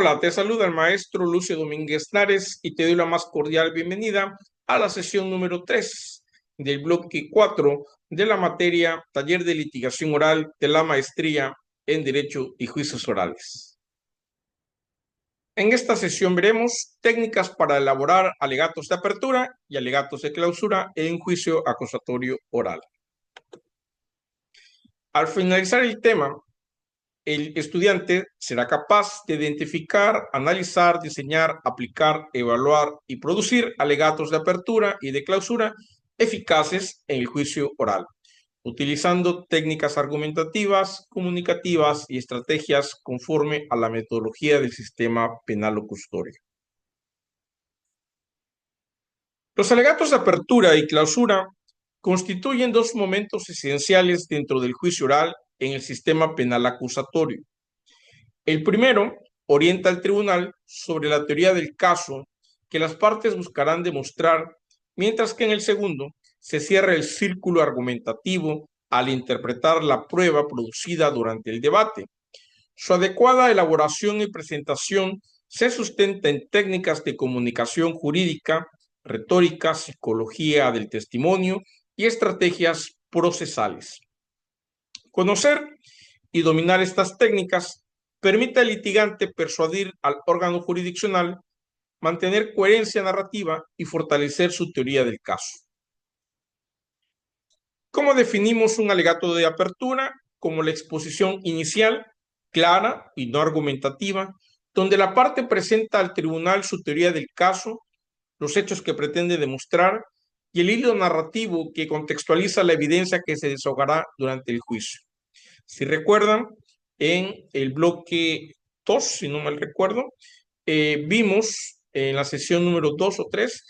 Hola, te saluda el maestro Lucio Domínguez Nares y te doy la más cordial bienvenida a la sesión número 3 del bloque 4 de la materia Taller de Litigación Oral de la Maestría en Derecho y Juicios Orales. En esta sesión veremos técnicas para elaborar alegatos de apertura y alegatos de clausura en juicio acusatorio oral. Al finalizar el tema, el estudiante será capaz de identificar, analizar, diseñar, aplicar, evaluar y producir alegatos de apertura y de clausura eficaces en el juicio oral, utilizando técnicas argumentativas, comunicativas y estrategias conforme a la metodología del sistema penal locutorio. Los alegatos de apertura y clausura constituyen dos momentos esenciales dentro del juicio oral en el sistema penal acusatorio. El primero orienta al tribunal sobre la teoría del caso que las partes buscarán demostrar, mientras que en el segundo se cierra el círculo argumentativo al interpretar la prueba producida durante el debate. Su adecuada elaboración y presentación se sustenta en técnicas de comunicación jurídica, retórica, psicología del testimonio y estrategias procesales. Conocer y dominar estas técnicas permite al litigante persuadir al órgano jurisdiccional, mantener coherencia narrativa y fortalecer su teoría del caso. ¿Cómo definimos un alegato de apertura? Como la exposición inicial, clara y no argumentativa, donde la parte presenta al tribunal su teoría del caso, los hechos que pretende demostrar y el hilo narrativo que contextualiza la evidencia que se desahogará durante el juicio. Si recuerdan, en el bloque 2, si no mal recuerdo, vimos en la sesión número 2 o 3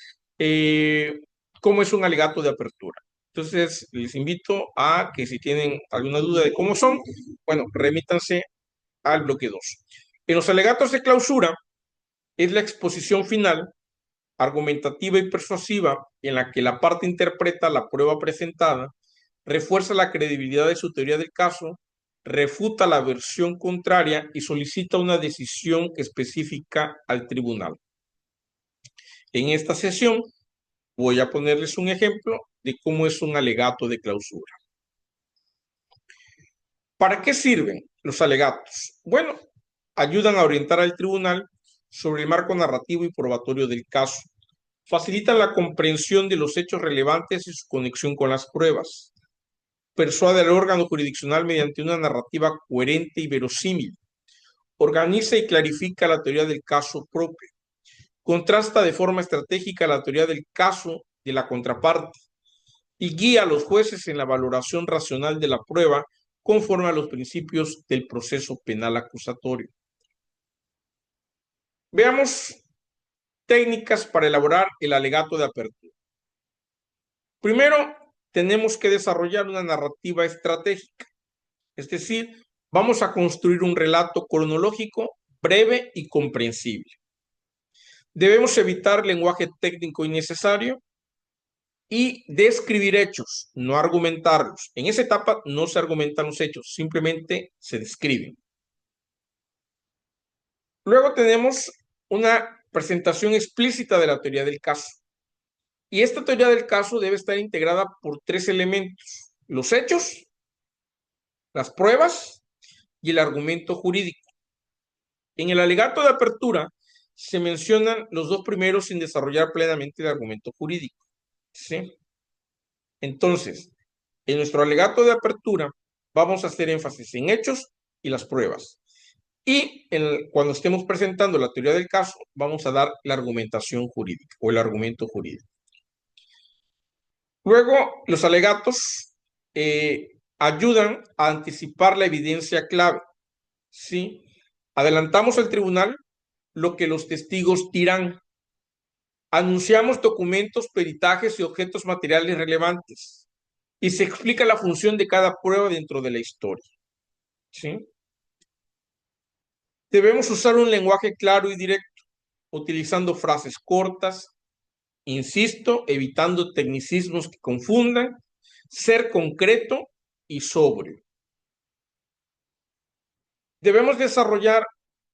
cómo es un alegato de apertura. Entonces, les invito a que si tienen alguna duda de cómo son, bueno, remítanse al bloque 2. En los alegatos de clausura es la exposición final, argumentativa y persuasiva, en la que la parte interpreta la prueba presentada, refuerza la credibilidad de su teoría del caso, refuta la versión contraria y solicita una decisión específica al tribunal. En esta sesión voy a ponerles un ejemplo de cómo es un alegato de clausura. ¿Para qué sirven los alegatos? Bueno, ayudan a orientar al tribunal sobre el marco narrativo y probatorio del caso. Facilitan la comprensión de los hechos relevantes y su conexión con las pruebas. Persuade al órgano jurisdiccional mediante una narrativa coherente y verosímil. Organiza y clarifica la teoría del caso propio. Contrasta de forma estratégica la teoría del caso de la contraparte y guía a los jueces en la valoración racional de la prueba conforme a los principios del proceso penal acusatorio. Veamos técnicas para elaborar el alegato de apertura. Primero, tenemos que desarrollar una narrativa estratégica, es decir, vamos a construir un relato cronológico breve y comprensible. Debemos evitar lenguaje técnico innecesario y describir hechos, no argumentarlos. En esa etapa no se argumentan los hechos, simplemente se describen. Luego tenemos una presentación explícita de la teoría del caso. Y esta teoría del caso debe estar integrada por tres elementos: los hechos, las pruebas y el argumento jurídico. En el alegato de apertura se mencionan los dos primeros sin desarrollar plenamente el argumento jurídico, ¿sí? Entonces, en nuestro alegato de apertura vamos a hacer énfasis en hechos y las pruebas. Y cuando estemos presentando la teoría del caso, vamos a dar la argumentación jurídica o el argumento jurídico. Luego, los alegatos ayudan a anticipar la evidencia clave, ¿sí? Adelantamos al tribunal lo que los testigos dirán. Anunciamos documentos, peritajes y objetos materiales relevantes. Y se explica la función de cada prueba dentro de la historia, ¿sí? Debemos usar un lenguaje claro y directo, utilizando frases cortas, insisto, evitando tecnicismos que confundan, ser concreto y sobrio. Debemos desarrollar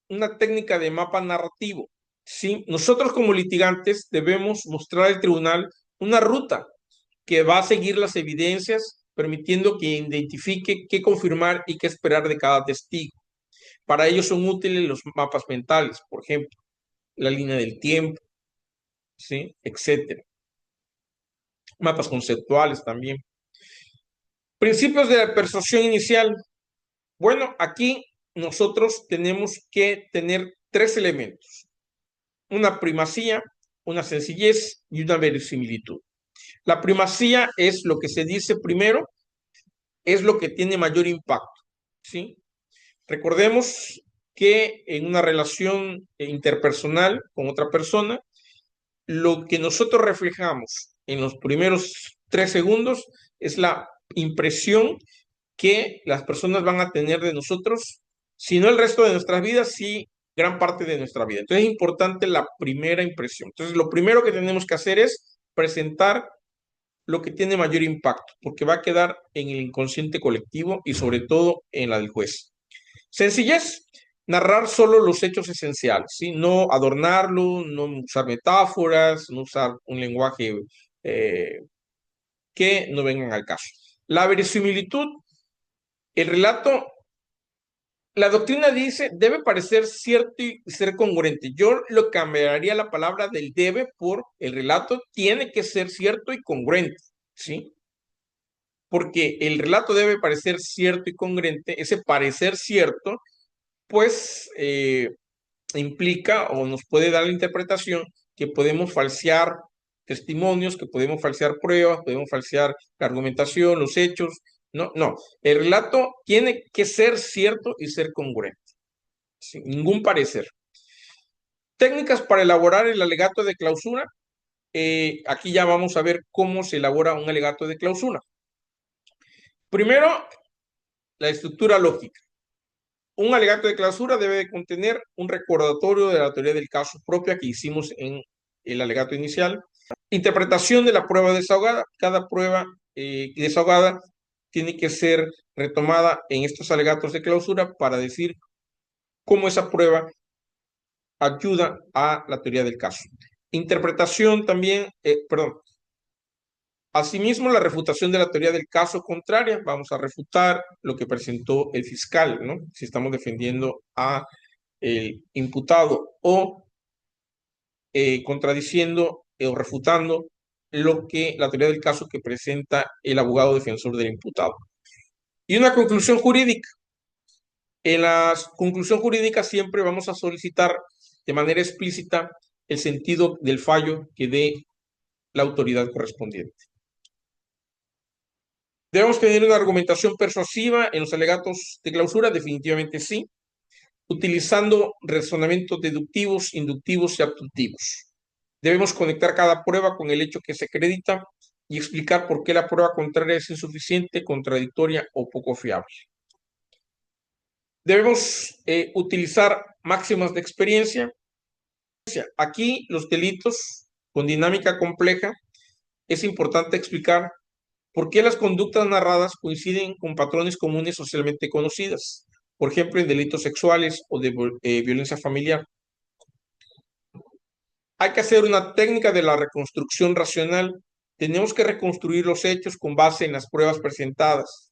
una técnica de mapa narrativo. ¿Sí? Nosotros como litigantes debemos mostrar al tribunal una ruta que va a seguir las evidencias, permitiendo que identifique qué confirmar y qué esperar de cada testigo. Para ello son útiles los mapas mentales, por ejemplo, la línea del tiempo, ¿sí? Etcétera. Mapas conceptuales también. Principios de la persuasión inicial. Bueno, aquí nosotros tenemos que tener tres elementos: una primacía, una sencillez y una verosimilitud. La primacía es lo que se dice primero, es lo que tiene mayor impacto, ¿sí? Recordemos que en una relación interpersonal con otra persona, lo que nosotros reflejamos en los primeros 3 segundos es la impresión que las personas van a tener de nosotros, si no el resto de nuestras vidas, sí gran parte de nuestra vida. Entonces es importante la primera impresión. Entonces lo primero que tenemos que hacer es presentar lo que tiene mayor impacto, porque va a quedar en el inconsciente colectivo y sobre todo en la del juez. Sencillez, narrar solo los hechos esenciales, ¿sí? No adornarlo, no usar metáforas, no usar un lenguaje que no vengan al caso. La verosimilitud, el relato, la doctrina dice, debe parecer cierto y ser congruente. Yo lo cambiaría la palabra del debe por el relato tiene que ser cierto y congruente, ¿sí? Porque el relato debe parecer cierto y congruente. Ese parecer cierto, pues, implica o nos puede dar la interpretación que podemos falsear testimonios, que podemos falsear pruebas, podemos falsear la argumentación, los hechos. No, no. El relato tiene que ser cierto y ser congruente, sin ningún parecer. Técnicas para elaborar el alegato de clausura. Aquí ya vamos a ver cómo se elabora un alegato de clausura. Primero, la estructura lógica. Un alegato de clausura debe contener un recordatorio de la teoría del caso propia que hicimos en el alegato inicial. Interpretación de la prueba desahogada. Cada prueba desahogada tiene que ser retomada en estos alegatos de clausura para decir cómo esa prueba ayuda a la teoría del caso. Interpretación también, asimismo, la refutación de la teoría del caso contraria. Vamos a refutar lo que presentó el fiscal, ¿no? Si estamos defendiendo a el imputado o contradiciendo o refutando lo que la teoría del caso que presenta el abogado defensor del imputado. Y una conclusión jurídica. En la conclusión jurídica siempre vamos a solicitar de manera explícita el sentido del fallo que dé la autoridad correspondiente. ¿Debemos tener una argumentación persuasiva en los alegatos de clausura? Definitivamente sí, utilizando razonamientos deductivos, inductivos y abductivos. Debemos conectar cada prueba con el hecho que se acredita y explicar por qué la prueba contraria es insuficiente, contradictoria o poco fiable. Debemos utilizar máximas de experiencia. Aquí los delitos con dinámica compleja es importante explicar por qué las conductas narradas coinciden con patrones comunes socialmente conocidas, por ejemplo, en delitos sexuales o de violencia familiar. Hay que hacer una técnica de la reconstrucción racional. Tenemos que reconstruir los hechos con base en las pruebas presentadas.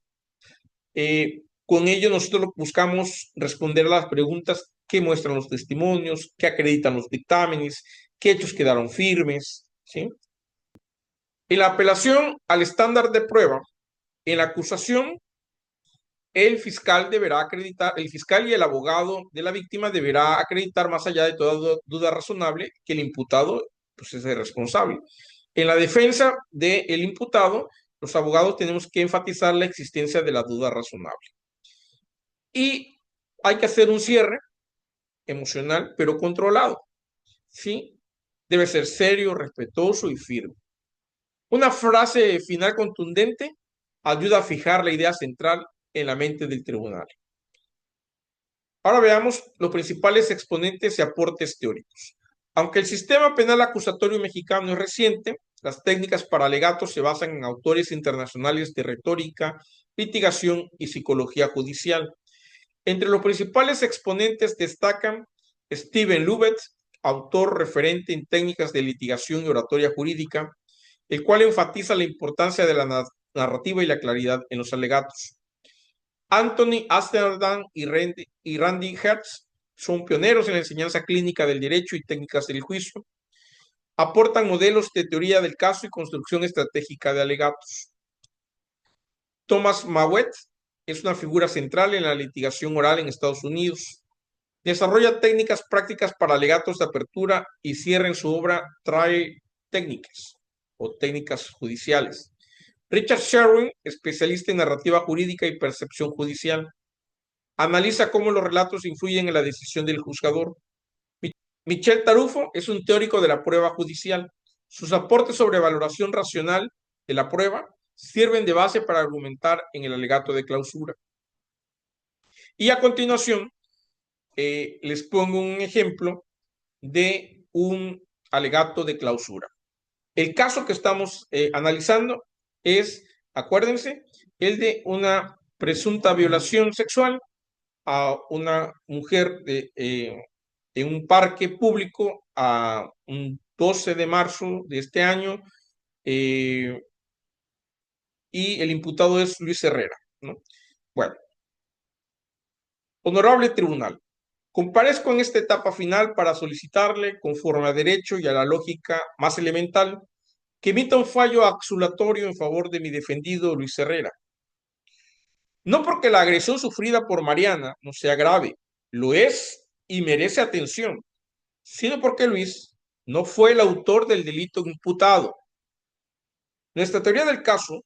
Con ello nosotros buscamos responder a las preguntas que muestran los testimonios, que acreditan los dictámenes, qué hechos quedaron firmes, ¿sí? En la apelación al estándar de prueba, en la acusación, el fiscal deberá acreditar, el fiscal y el abogado de la víctima deberá acreditar más allá de toda duda razonable que el imputado pues, es el responsable. En la defensa del imputado, los abogados tenemos que enfatizar la existencia de la duda razonable. Y hay que hacer un cierre emocional, pero controlado, ¿sí? Debe ser serio, respetuoso y firme. Una frase final contundente ayuda a fijar la idea central en la mente del tribunal. Ahora veamos los principales exponentes y aportes teóricos. Aunque el sistema penal acusatorio mexicano es reciente, las técnicas para alegatos se basan en autores internacionales de retórica, litigación y psicología judicial. Entre los principales exponentes destacan Steven Lubbett, autor referente en técnicas de litigación y oratoria jurídica, el cual enfatiza la importancia de la narrativa y la claridad en los alegatos. Anthony Amsterdam y Randy Hertz son pioneros en la enseñanza clínica del derecho y técnicas del juicio. Aportan modelos de teoría del caso y construcción estratégica de alegatos. Thomas Mawet es una figura central en la litigación oral en Estados Unidos. Desarrolla técnicas prácticas para alegatos de apertura y cierre en su obra Trial Techniques o técnicas judiciales. Richard Sherwin, especialista en narrativa jurídica y percepción judicial, analiza cómo los relatos influyen en la decisión del juzgador. Michel Tarufo es un teórico de la prueba judicial. Sus aportes sobre valoración racional de la prueba sirven de base para argumentar en el alegato de clausura. Y a continuación, les pongo un ejemplo de un alegato de clausura. El caso que estamos analizando es, acuérdense, el de una presunta violación sexual a una mujer en un parque público a un 12 de marzo de este año, y el imputado es Luis Herrera, ¿no? Bueno, honorable tribunal, comparezco en esta etapa final para solicitarle, conforme a derecho y a la lógica más elemental, que emita un fallo axulatorio en favor de mi defendido Luis Herrera. No porque la agresión sufrida por Mariana no sea grave, lo es y merece atención, sino porque Luis no fue el autor del delito imputado. Nuestra teoría del caso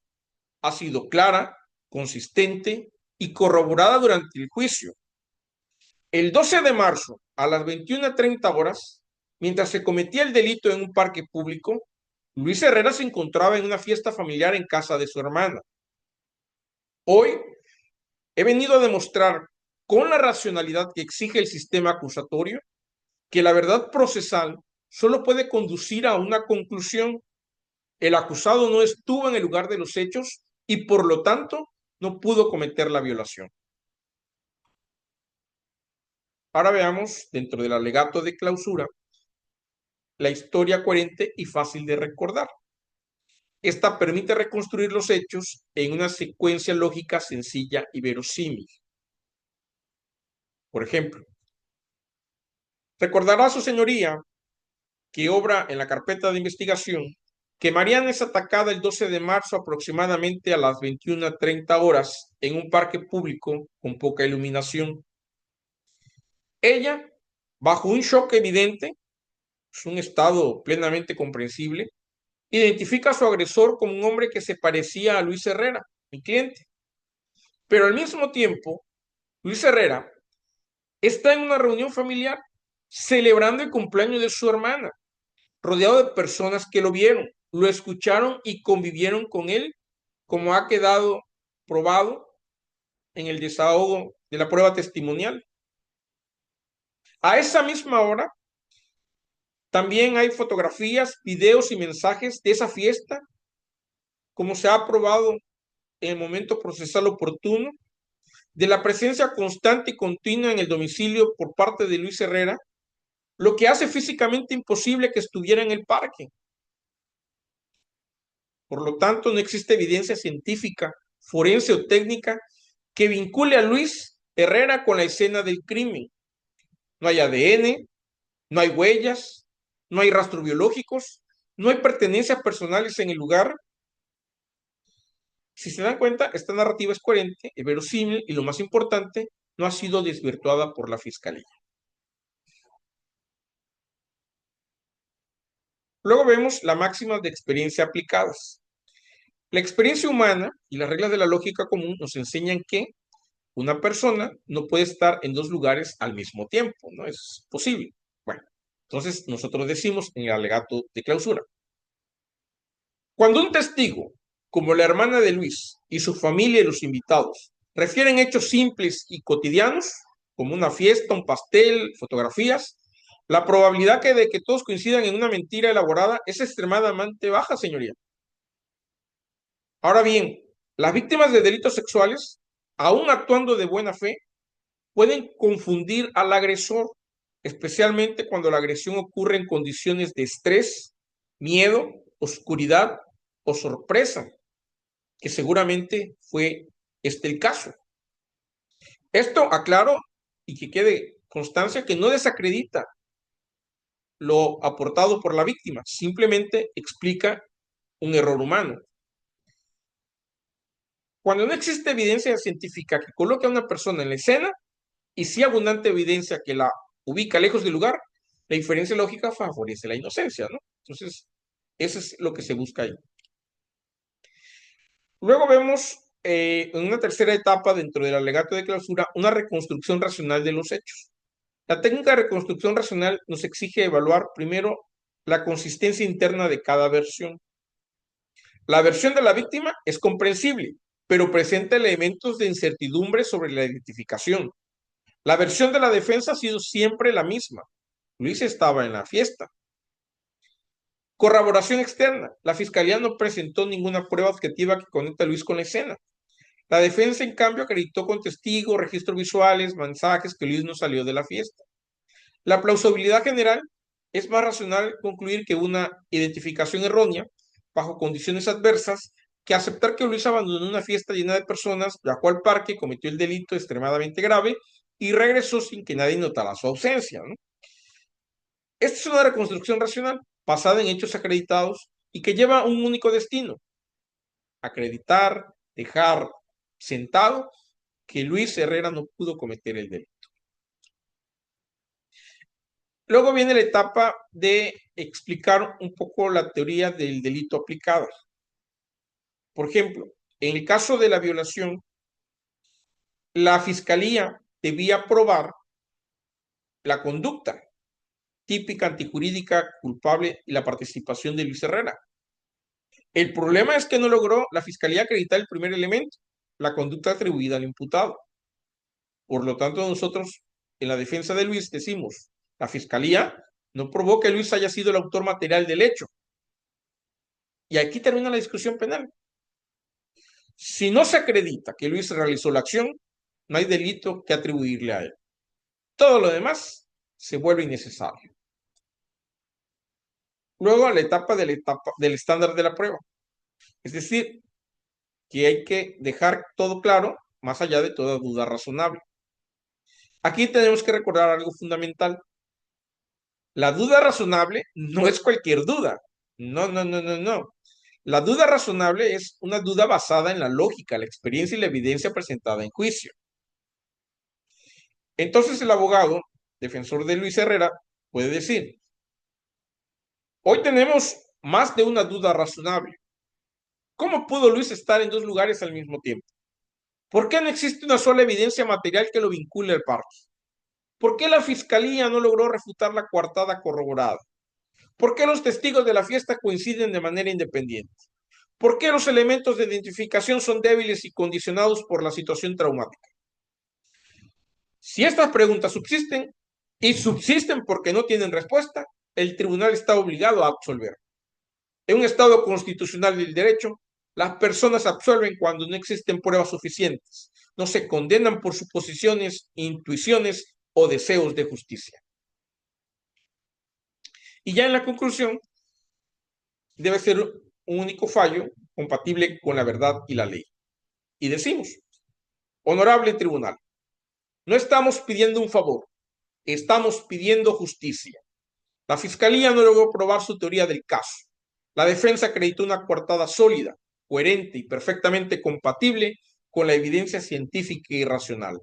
ha sido clara, consistente y corroborada durante el juicio. El 12 de marzo, a las 21:30 horas, mientras se cometía el delito en un parque público, Luis Herrera se encontraba en una fiesta familiar en casa de su hermana. Hoy he venido a demostrar con la racionalidad que exige el sistema acusatorio que la verdad procesal solo puede conducir a una conclusión. El acusado no estuvo en el lugar de los hechos y por lo tanto no pudo cometer la violación. Ahora veamos, dentro del alegato de clausura, la historia coherente y fácil de recordar. Esta permite reconstruir los hechos en una secuencia lógica sencilla y verosímil. Por ejemplo, recordará su señoría que obra en la carpeta de investigación que Mariana es atacada el 12 de marzo aproximadamente a las 21:30 horas en un parque público con poca iluminación. Ella, bajo un shock evidente, es un estado plenamente comprensible, identifica a su agresor como un hombre que se parecía a Luis Herrera, mi cliente. Pero al mismo tiempo, Luis Herrera está en una reunión familiar celebrando el cumpleaños de su hermana, rodeado de personas que lo vieron, lo escucharon y convivieron con él, como ha quedado probado en el desahogo de la prueba testimonial. A esa misma hora, también hay fotografías, videos y mensajes de esa fiesta, como se ha probado en el momento procesal oportuno, de la presencia constante y continua en el domicilio por parte de Luis Herrera, lo que hace físicamente imposible que estuviera en el parque. Por lo tanto, no existe evidencia científica, forense o técnica que vincule a Luis Herrera con la escena del crimen. No hay ADN, no hay huellas, no hay rastros biológicos, no hay pertenencias personales en el lugar. Si se dan cuenta, esta narrativa es coherente, es verosímil y, lo más importante, no ha sido desvirtuada por la Fiscalía. Luego vemos las máximas de experiencia aplicadas. La experiencia humana y las reglas de la lógica común nos enseñan que una persona no puede estar en dos lugares al mismo tiempo, no es posible. Bueno, entonces nosotros decimos en el alegato de clausura: cuando un testigo, como la hermana de Luis y su familia y los invitados, refieren hechos simples y cotidianos, como una fiesta, un pastel, fotografías, la probabilidad de que todos coincidan en una mentira elaborada es extremadamente baja, señoría. Ahora bien, las víctimas de delitos sexuales, aún actuando de buena fe, pueden confundir al agresor, especialmente cuando la agresión ocurre en condiciones de estrés, miedo, oscuridad o sorpresa, que seguramente fue este el caso. Esto aclaro y que quede constancia que no desacredita lo aportado por la víctima, simplemente explica un error humano. Cuando no existe evidencia científica que coloque a una persona en la escena y sí abundante evidencia que la ubica lejos del lugar, la inferencia lógica favorece la inocencia, ¿no? Entonces, eso es lo que se busca ahí. Luego vemos en una tercera etapa dentro del alegato de clausura una reconstrucción racional de los hechos. La técnica de reconstrucción racional nos exige evaluar primero la consistencia interna de cada versión. La versión de la víctima es comprensible, pero presenta elementos de incertidumbre sobre la identificación. La versión de la defensa ha sido siempre la misma. Luis estaba en la fiesta. Corroboración externa. La fiscalía no presentó ninguna prueba objetiva que conecte a Luis con la escena. La defensa, en cambio, acreditó con testigos, registros visuales, mensajes que Luis no salió de la fiesta. La plausibilidad general es más racional concluir que una identificación errónea, bajo condiciones adversas, que aceptar que Luis abandonó una fiesta llena de personas, viajó al parque, cometió el delito extremadamente grave y regresó sin que nadie notara su ausencia, ¿no? Esta es una reconstrucción racional basada en hechos acreditados y que lleva un único destino: acreditar, dejar sentado que Luis Herrera no pudo cometer el delito. Luego viene la etapa de explicar un poco la teoría del delito aplicada. Por ejemplo, en el caso de la violación, la fiscalía debía probar la conducta típica, antijurídica, culpable y la participación de Luis Herrera. El problema es que no logró la fiscalía acreditar el primer elemento, la conducta atribuida al imputado. Por lo tanto, nosotros en la defensa de Luis decimos, la fiscalía no probó que Luis haya sido el autor material del hecho. Y aquí termina la discusión penal. Si no se acredita que Luis realizó la acción, no hay delito que atribuirle a él. Todo lo demás se vuelve innecesario. Luego a la etapa del estándar de la prueba. Es decir, que hay que dejar todo claro más allá de toda duda razonable. Aquí tenemos que recordar algo fundamental. La duda razonable no es cualquier duda. No, no, no, no, no. La duda razonable es una duda basada en la lógica, la experiencia y la evidencia presentada en juicio. Entonces el abogado, defensor de Luis Herrera, puede decir, hoy tenemos más de una duda razonable. ¿Cómo pudo Luis estar en dos lugares al mismo tiempo? ¿Por qué no existe una sola evidencia material que lo vincule al parque? ¿Por qué la fiscalía no logró refutar la coartada corroborada? ¿Por qué los testigos de la fiesta coinciden de manera independiente? ¿Por qué los elementos de identificación son débiles y condicionados por la situación traumática? Si estas preguntas subsisten, y subsisten porque no tienen respuesta, el tribunal está obligado a absolver. En un Estado constitucional del derecho, las personas absuelven cuando no existen pruebas suficientes, no se condenan por suposiciones, intuiciones o deseos de justicia. Y ya en la conclusión, debe ser un único fallo compatible con la verdad y la ley. Y decimos, honorable tribunal, no estamos pidiendo un favor, estamos pidiendo justicia. La fiscalía no logró probar su teoría del caso. La defensa acreditó una coartada sólida, coherente y perfectamente compatible con la evidencia científica y racional.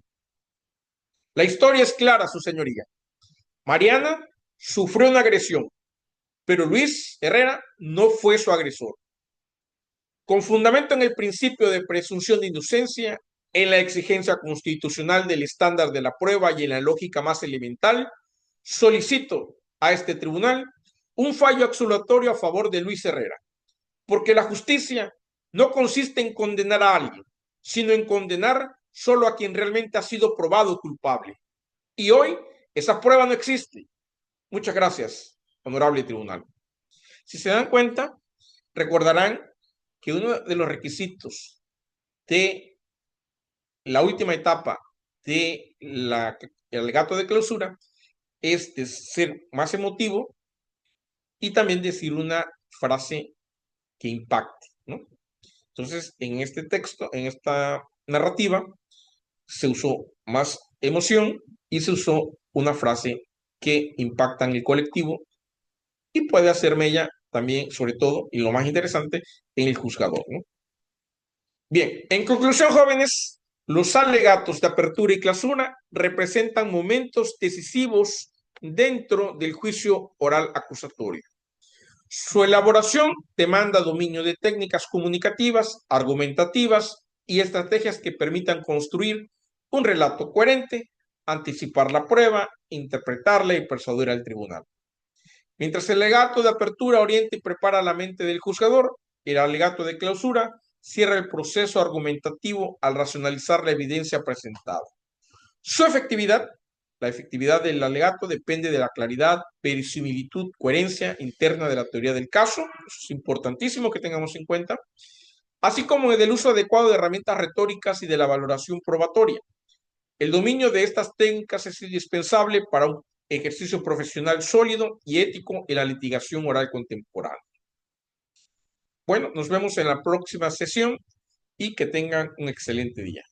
La historia es clara, su señoría. Mariana sufrió una agresión, pero Luis Herrera no fue su agresor. Con fundamento en el principio de presunción de inocencia, en la exigencia constitucional del estándar de la prueba y en la lógica más elemental, solicito a este tribunal un fallo absolutorio a favor de Luis Herrera, porque la justicia no consiste en condenar a alguien, sino en condenar solo a quien realmente ha sido probado culpable. Y hoy esa prueba no existe. Muchas gracias, honorable tribunal. Si se dan cuenta, recordarán que uno de los requisitos de la última etapa el alegato de clausura es de ser más emotivo y también decir una frase que impacte, ¿no? Entonces, en este texto, en esta narrativa, se usó más emoción y se usó una frase que impacta en el colectivo y puede hacer mella también, sobre todo, y lo más interesante, en el juzgador, ¿no? Bien, en conclusión, jóvenes, los alegatos de apertura y clausura representan momentos decisivos dentro del juicio oral acusatorio. Su elaboración demanda dominio de técnicas comunicativas, argumentativas y estrategias que permitan construir un relato coherente, anticipar la prueba, interpretarla y persuadir al tribunal. Mientras el alegato de apertura orienta y prepara la mente del juzgador, el alegato de clausura cierra el proceso argumentativo al racionalizar la evidencia presentada. Su efectividad, la efectividad del alegato depende de la claridad, verisimilitud, coherencia interna de la teoría del caso, eso es importantísimo que tengamos en cuenta, así como del uso adecuado de herramientas retóricas y de la valoración probatoria. El dominio de estas técnicas es indispensable para un ejercicio profesional sólido y ético en la litigación oral contemporánea. Bueno, nos vemos en la próxima sesión y que tengan un excelente día.